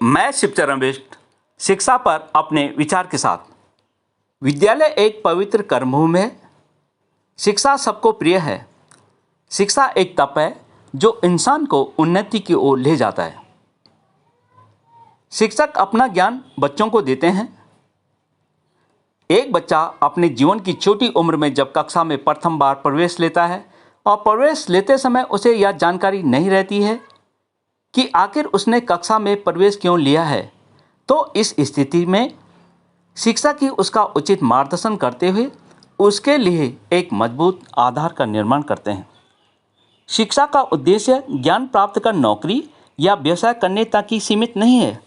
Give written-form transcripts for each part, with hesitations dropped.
मैं शिवचरण बिष्ट शिक्षा पर अपने विचार के साथ। विद्यालय एक पवित्र कर्मभूमि है। शिक्षा सबको प्रिय है। शिक्षा एक तप है जो इंसान को उन्नति की ओर ले जाता है। शिक्षक अपना ज्ञान बच्चों को देते हैं। एक बच्चा अपने जीवन की छोटी उम्र में जब कक्षा में प्रथम बार प्रवेश लेता है और प्रवेश लेते समय उसे यह जानकारी नहीं रहती है कि आखिर उसने कक्षा में प्रवेश क्यों लिया है, तो इस स्थिति में शिक्षा की उसका उचित मार्गदर्शन करते हुए उसके लिए एक मजबूत आधार का निर्माण करते हैं। शिक्षा का उद्देश्य ज्ञान प्राप्त कर नौकरी या व्यवसाय करने तक ही सीमित नहीं है।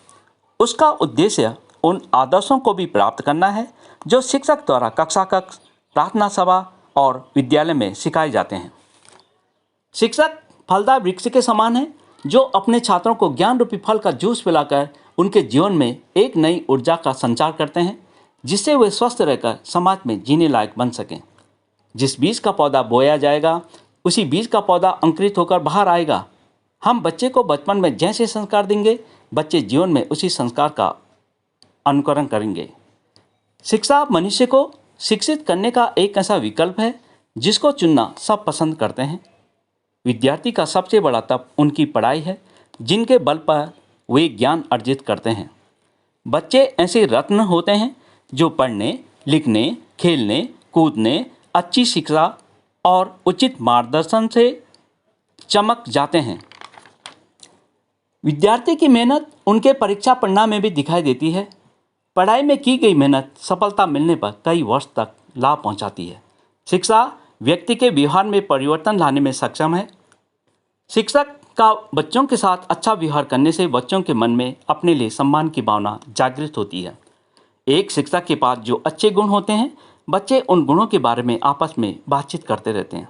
उसका उद्देश्य उन आदर्शों को भी प्राप्त करना है जो शिक्षक द्वारा कक्षा कक्ष, प्रार्थना सभा और विद्यालय में सिखाए जाते हैं। शिक्षक फलदार वृक्ष के समान है जो अपने छात्रों को ज्ञान रूपी फल का जूस पिलाकर उनके जीवन में एक नई ऊर्जा का संचार करते हैं, जिससे वे स्वस्थ रहकर समाज में जीने लायक बन सकें। जिस बीज का पौधा बोया जाएगा उसी बीज का पौधा अंकुरित होकर बाहर आएगा। हम बच्चे को बचपन में जैसे संस्कार देंगे, बच्चे जीवन में उसी संस्कार का अनुकरण करेंगे। शिक्षा मनुष्य को शिक्षित करने का एक ऐसा विकल्प है जिसको चुनना सब पसंद करते हैं। विद्यार्थी का सबसे बड़ा तप उनकी पढ़ाई है, जिनके बल पर वे ज्ञान अर्जित करते हैं। बच्चे ऐसे रत्न होते हैं जो पढ़ने, लिखने, खेलने, कूदने, अच्छी शिक्षा और उचित मार्गदर्शन से चमक जाते हैं। विद्यार्थी की मेहनत उनके परीक्षा परिणाम में भी दिखाई देती है। पढ़ाई में की गई मेहनत सफलता मिलने पर कई वर्ष तक लाभ पहुंचाती है। शिक्षा व्यक्ति के व्यवहार में परिवर्तन लाने में सक्षम है। शिक्षक का बच्चों के साथ अच्छा व्यवहार करने से बच्चों के मन में अपने लिए सम्मान की भावना जागृत होती है। एक शिक्षक के पास जो अच्छे गुण होते हैं, बच्चे उन गुणों के बारे में आपस में बातचीत करते रहते हैं।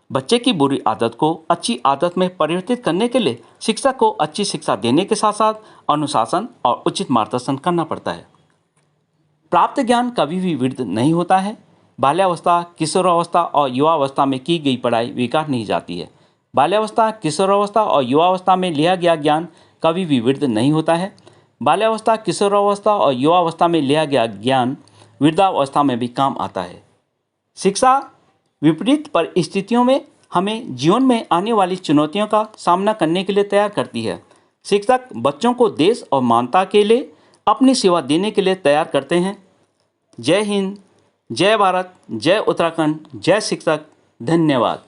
बच्चे की बुरी आदत को अच्छी आदत में परिवर्तित करने के लिए शिक्षक को अच्छी शिक्षा देने के साथ साथ अनुशासन और उचित मार्गदर्शन करना पड़ता है। प्राप्त ज्ञान कभी भी वृद्ध नहीं होता है। बाल्यावस्था, किशोरावस्था और युवावस्था में की गई पढ़ाई बेकार नहीं जाती है। बाल्यावस्था, किशोरावस्था और युवावस्था में लिया गया ज्ञान कभी भी वृद्ध नहीं होता है। बाल्यावस्था, किशोरावस्था और युवावस्था में लिया गया ज्ञान वृद्धावस्था में भी काम आता है। शिक्षा विपरीत परिस्थितियों में हमें जीवन में आने वाली चुनौतियों का सामना करने के लिए तैयार करती है। शिक्षक बच्चों को देश और मानवता के लिए अपनी सेवा देने के लिए तैयार करते हैं। जय हिंद, जय भारत, जय उत्तराखंड, जय शिक्षक। धन्यवाद।